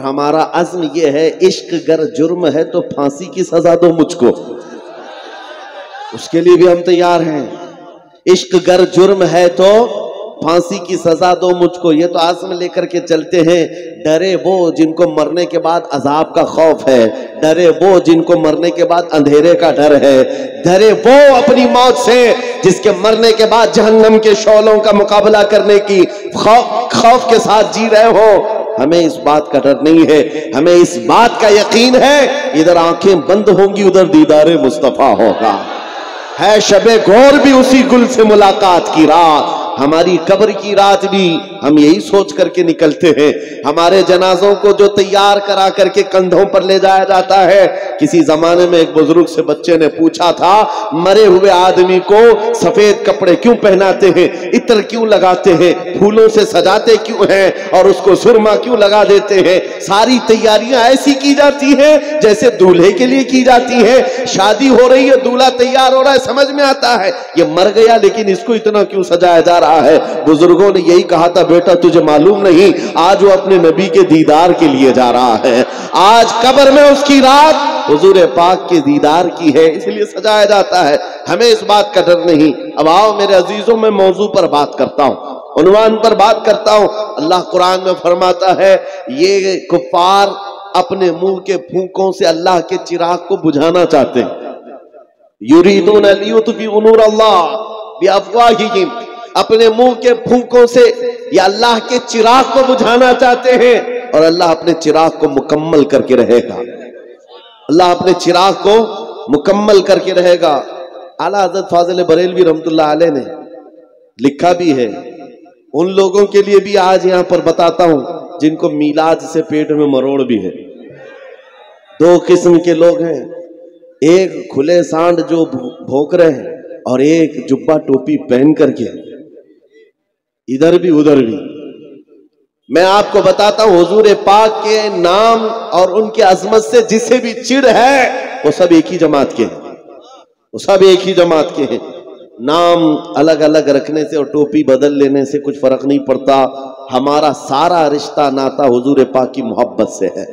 हमारा अज़्म ये है, इश्क गर जुर्म है तो फांसी की सजा दो मुझको, उसके लिए भी हम तैयार हैं। इश्क गर जुर्म है तो फांसी की सजा दो मुझको, ये तो आज़्म लेकर के चलते हैं। डरे वो जिनको मरने के बाद अजाब का खौफ है, डरे वो जिनको मरने के बाद अंधेरे का डर है, डरे वो अपनी मौत से जिसके मरने के बाद जहन्नम के शौलों का मुकाबला करने की खौफ के साथ जी रहे हो। हमें इस बात का डर नहीं है, हमें इस बात का यकीन है, इधर आंखें बंद होंगी उधर दीदारे मुस्तफा होगा। है शबे गौर भी उसी गुल से मुलाकात की रात, हमारी कब्र की रात भी हम यही सोच करके निकलते हैं। हमारे जनाजों को जो तैयार करा करके कंधों पर ले जाया जाता है, किसी जमाने में एक बुजुर्ग से बच्चे ने पूछा था, मरे हुए आदमी को सफेद कपड़े क्यों पहनाते हैं, इत्र क्यों लगाते हैं, फूलों से सजाते क्यों हैं और उसको सुरमा क्यों लगा देते हैं? सारी तैयारियां ऐसी की जाती हैं जैसे दूल्हे के लिए की जाती है। शादी हो रही है, दूल्हा तैयार हो रहा है, समझ में आता है ये मर गया, लेकिन इसको इतना क्यों सजाया जा रहा है? बुजुर्गों ने यही कहा था, बेटा तुझे मालूम नहीं, आज वो अपने नबी के दीदार के लिए जा रहा है, आज कब्र में उसकी रात हुजूर पाक के दीदार की है, इसलिए सजाया जाता है। हमें इस बात का डर नहीं। अब आओ मेरे अजीजों, में मौजू पर बात करता हूं, उन्वान पर बात करता हूं। अल्लाह कुरान में फरमाता है, ये कुफ्फार अपने मुंह के फूंकों से अल्लाह के चिराग को बुझाना चाहते हैं। युरीदून लियुत्फिउ नूर अल्लाह बिअफ़वाहिहिम, अपने मुंह के फूंकों से या अल्लाह के चिराग को बुझाना चाहते हैं, और अल्लाह अपने चिराग को मुकम्मल करके रहेगा। अल्लाह अपने चिराग को मुकम्मल करके रहेगा। आला हज़रत फाज़िल बरेलवी रहमतुल्लाह अलैह ने लिखा भी है, उन लोगों के लिए भी आज यहां पर बताता हूं जिनको मीलाद से पेट में मरोड़ भी है। दो किस्म के लोग हैं, एक खुले सांड जो भौंक रहे हैं, और एक जुब्बा टोपी पहन करके इधर भी उधर भी। मैं आपको बताता हूं, हुजूर पाक के नाम और उनके अजमत से जिसे भी चिढ़ है वो सब एक ही जमात के हैं, वो सब एक ही जमात के हैं। नाम अलग अलग रखने से और टोपी बदल लेने से कुछ फर्क नहीं पड़ता। हमारा सारा रिश्ता नाता हुजूर पाक की मोहब्बत से है।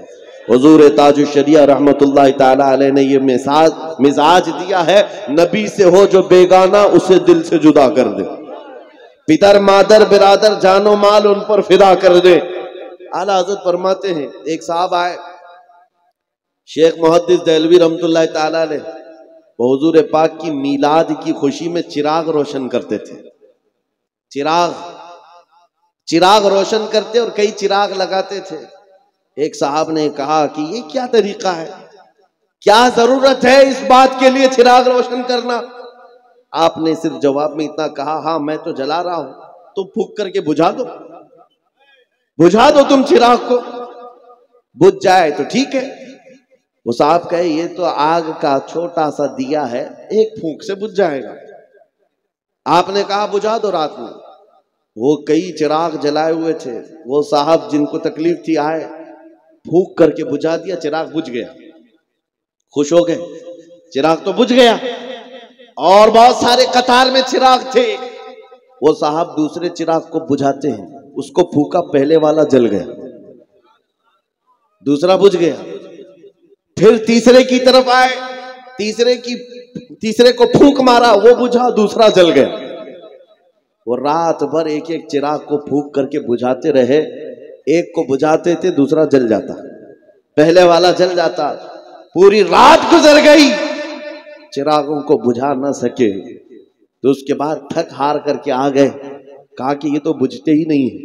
हुजूर ताजुश शरिया रहमतुल्लाह ताला अलैह ने ये मिजाज दिया है, नबी से हो जो बेगाना उसे दिल से जुदा कर दे, पितर मादर बिरादर जानो माल उन पर फिदा कर दे। आला हज़रत फरमाते हैं, एक साहब आए, शेख मुहद्दिस देहलवी रहमतुल्लाह ताला अलैह, हुजूर पाक की मीलाद की खुशी में चिराग रोशन करते थे। चिराग रोशन करते और कई चिराग लगाते थे। एक साहब ने कहा कि ये क्या तरीका है, क्या जरूरत है इस बात के लिए चिराग रोशन करना? आपने सिर्फ जवाब में इतना कहा, हाँ मैं तो जला रहा हूं, तो फूंक करके बुझा दो तुम चिराग को, बुझ जाए तो ठीक है। वो साहब कहे, ये तो आग का छोटा सा दिया है, एक फूंक से बुझ जाएगा। आपने कहा बुझा दो रात में। वो कई चिराग जलाए हुए थे, वो साहब जिनको तकलीफ थी आए, फूंक करके बुझा दिया, चिराग बुझ गया। खुश हो गए, चिराग तो बुझ गया। और बहुत सारे कतार में चिराग थे, वो साहब दूसरे चिराग को बुझाते हैं, उसको फूका, पहले वाला जल गया, दूसरा बुझ गया। फिर तीसरे की तरफ आए, तीसरे को फूंक मारा, वो बुझा, दूसरा जल गया। वो रात भर एक एक चिराग को फूंक करके बुझाते रहे। एक को बुझाते थे, दूसरा जल जाता, पहले वाला जल जाता। पूरी रात गुजर गई, चिरागों को बुझा ना सके। तो उसके बाद थक हार करके आ गए, कहा कि ये तो बुझते ही नहीं है।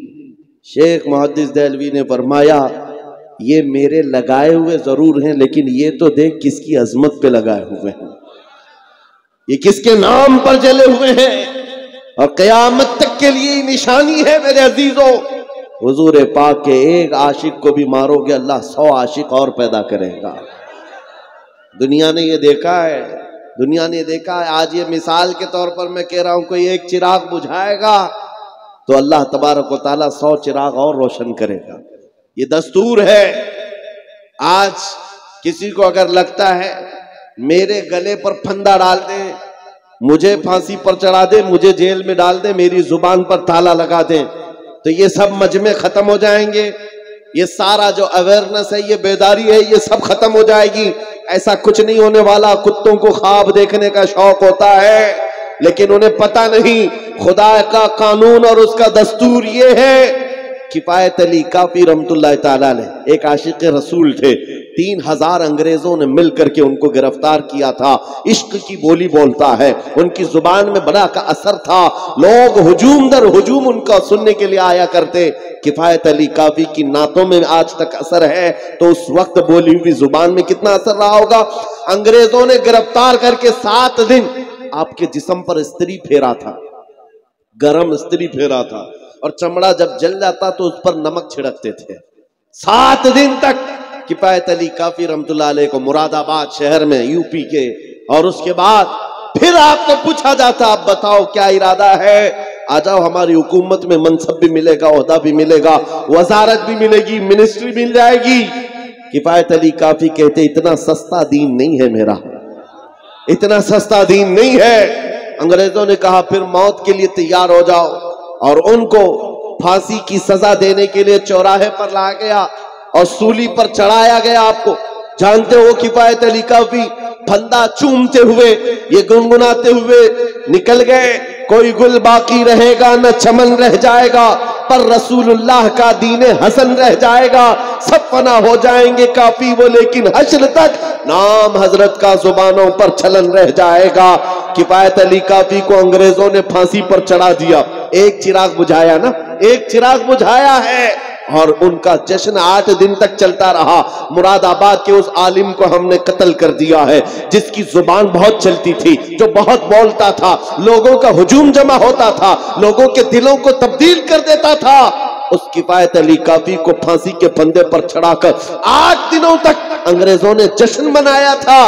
शेख मुहद्दिस देहलवी ने फरमाया, ये मेरे लगाए हुए जरूर हैं, लेकिन ये तो देख किसकी अजमत पे लगाए हुए हैं, ये किसके नाम पर जले हुए हैं, और कयामत तक के लिए निशानी है मेरे अजीजों। हुजूर पाक के एक आशिक को भी मारोगे, अल्लाह 100 आशिक और पैदा करेगा। दुनिया ने ये देखा है, दुनिया ने देखा है। आज ये मिसाल के तौर पर मैं कह रहा हूं, कोई एक चिराग बुझाएगा तो अल्लाह तबारक व तआला 100 चिराग और रोशन करेगा। ये दस्तूर है। आज किसी को अगर लगता है मेरे गले पर फंदा डाल दे, मुझे फांसी पर चढ़ा दे, मुझे जेल में डाल दे, मेरी जुबान पर ताला लगा दे, तो ये सब मजमे खत्म हो जाएंगे। ये सारा जो अवेयरनेस है, ये बेदारी है, ये सब खत्म हो जाएगी। ऐसा कुछ नहीं होने वाला। कुत्तों को ख्वाब देखने का शौक होता है, लेकिन उन्हें पता नहीं खुदा का कानून और उसका दस्तूर ये है। किफायत अली काफी रहमतुल्लाह ताला ने एक आशिक रसूल थे, 3000 अंग्रेजों ने मिलकर के उनको गिरफ्तार किया था। इश्क की बोली बोलता है, उनकी जुबान में बड़ा का असर था। लोग हुजूम दर हुजूम उनका सुनने के लिए आया करते। किफायत अली काफी की नातों में आज तक असर है, तो उस वक्त बोली हुई जुबान में कितना असर रहा होगा। अंग्रेजों ने गिरफ्तार करके 7 दिन आपके जिस्म पर इस्त्री फेरा था, गरम इस्त्री फेरा था, और चमड़ा जब जल जाता तो उस पर नमक छिड़कते थे। 7 दिन तक किफायत अली काफी रहमतुल्लाह अलैह को मुरादाबाद शहर में यूपी के, और उसके बाद फिर आपको पूछा जाता, आप बताओ क्या इरादा है, आ जाओ हमारी हुकूमत में मनसब भी मिलेगा, ओहदा भी मिलेगा, वजारत भी मिलेगी, मिनिस्ट्री मिल जाएगी। किफायत अली काफी कहते इतना सस्ता दीन नहीं है मेरा, इतना सस्ता दीन नहीं है। अंग्रेजों ने कहा फिर मौत के लिए तैयार हो जाओ, और उनको फांसी की सजा देने के लिए चौराहे पर लाया गया और सूली पर चढ़ाया गया। आपको जानते हो किफायत अली काफी फंदा चूमते हुए, ये गुनगुनाते हुए निकल गए, कोई गुल बाकी रहेगा न चमन रह जाएगा, पर रसूलुल्लाह का दीने हसन रह जाएगा। सब फना हो जाएंगे काफी वो, लेकिन हश्र तक नाम हजरत का जुबानों पर छलन रह जाएगा। किफायत अली काफी को अंग्रेजों ने फांसी पर चढ़ा दिया। एक चिराग बुझाया ना, एक चिराग बुझाया है, और उनका जश्न 8 दिन तक चलता रहा। मुरादाबाद के उस आलिम को हमने कत्ल कर दिया है, जिसकी जुबान बहुत चलती थी, जो बहुत बोलता था, लोगों का हुजूम जमा होता था, लोगों के दिलों को तब्दील कर देता था। उस किफायत अली काफी को फांसी के फंदे पर चढ़ाकर 8 दिनों तक अंग्रेजों ने जश्न मनाया था।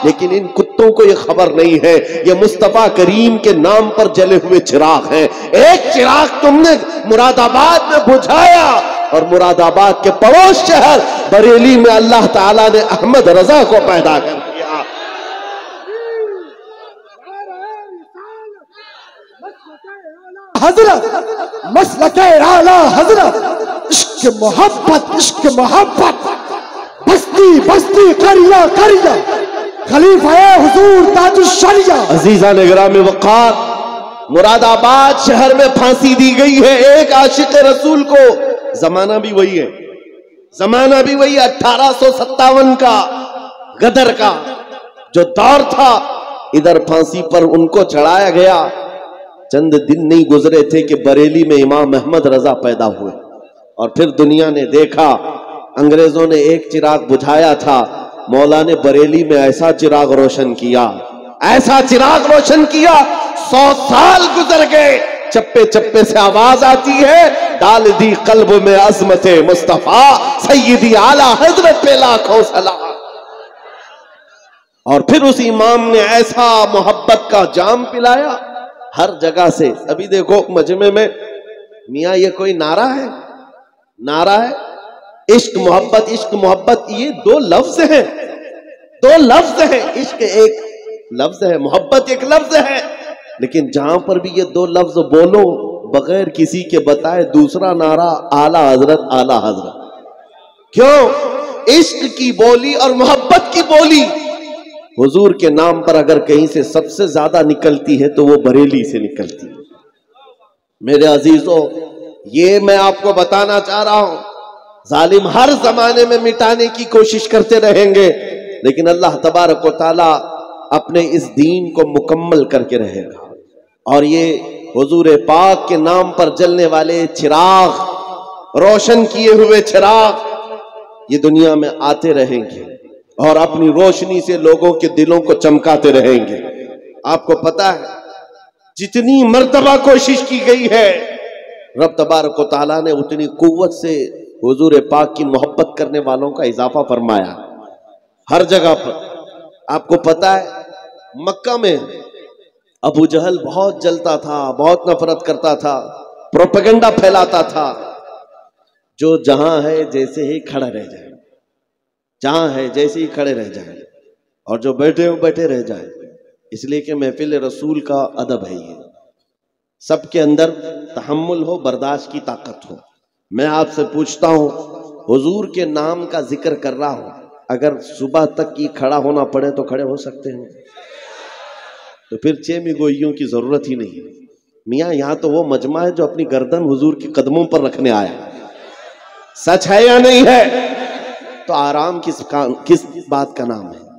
लेकिन इन कुत्तों को यह खबर नहीं है, ये मुस्तफा करीम के नाम पर जले हुए चिराग हैं। एक चिराग तुमने मुरादाबाद में बुझाया, और मुरादाबाद के पड़ोस शहर बरेली में अल्लाह ताला ने अहमद रजा को पैदा कर दिया। हजरत मसलके आला हजरत, इश्क मोहब्बत, इश्क मोहब्बत, बस्ती बस्ती करिया करिया, खलीफा हुजूर ताजुश शरिया। अजीजा ने गिरामी वक़ार, मुरादाबाद शहर में फांसी दी गई है एक आशिक रसूल को। जमाना भी वही है, जमाना भी वही 1857 का गदर का जो दौर था, इधर फांसी पर उनको चढ़ाया गया। चंद दिन नहीं गुजरे थे कि बरेली में इमाम अहमद रजा पैदा हुए, और फिर दुनिया ने देखा अंग्रेजों ने एक चिराग बुझाया था, मौला ने बरेली में ऐसा चिराग रोशन किया, ऐसा चिराग रोशन किया, 100 साल गुजर गए, चप्पे चप्पे से आवाज आती है, डाल दी कल्ब में अजमत मुस्तफा सैयदी आला हजरत पे लाखों सलाम। और फिर उस इमाम ने ऐसा मोहब्बत का जाम पिलाया हर जगह से। अभी देखो मजमे में मियां ये कोई नारा है, नारा है इश्क मोहब्बत, इश्क मोहब्बत, ये 2 लफ्ज हैं, 2 लफ्ज हैं। इश्क एक लफ्ज है, मोहब्बत एक लफ्ज है, लेकिन जहां पर भी ये 2 लफ्ज बोलो बगैर किसी के बताए, दूसरा नारा आला हजरत, आला हजरत। क्यों? इश्क की बोली और मोहब्बत की बोली हुजूर के नाम पर अगर कहीं से सबसे ज्यादा निकलती है तो वो बरेली से निकलती है। मेरे अजीजों, ये मैं आपको बताना चाह रहा हूं, जालिम हर जमाने में मिटाने की कोशिश करते रहेंगे, लेकिन अल्लाह तबारक व तआला अपने इस दीन को मुकम्मल करके रहेगा। और ये हुजूर पाक के नाम पर जलने वाले चिराग, रोशन किए हुए चिराग, ये दुनिया में आते रहेंगे और अपनी रोशनी से लोगों के दिलों को चमकाते रहेंगे। आपको पता है जितनी मर्तबा कोशिश की गई है, रब तबारक व तआला ने उतनी कुव्वत से हुजूर पाक की मोहब्बत करने वालों का इजाफा फरमाया हर जगह पर। आपको पता है मक्का में अबू जहल बहुत जलता था, बहुत नफरत करता था, प्रोपेगेंडा फैलाता था, जो जहां है जैसे ही खड़ा रह जाए, जहां है जैसे ही खड़े रह जाए, और जो बैठे हो बैठे रह जाए, इसलिए कि महफिल रसूल का अदब है ये। सबके अंदर तहम्मुल हो, बर्दाश्त की ताकत हो। मैं आपसे पूछता हूं, हुजूर के नाम का जिक्र कर रहा हूं, अगर सुबह तक की खड़ा होना पड़े तो खड़े हो सकते हैं, तो फिर चेमी गोइयों की जरूरत ही नहीं। मियाँ यहाँ तो वो मजमा है जो अपनी गर्दन हुजूर के कदमों पर रखने आया, सच है या नहीं है? तो आराम किस बात का नाम है?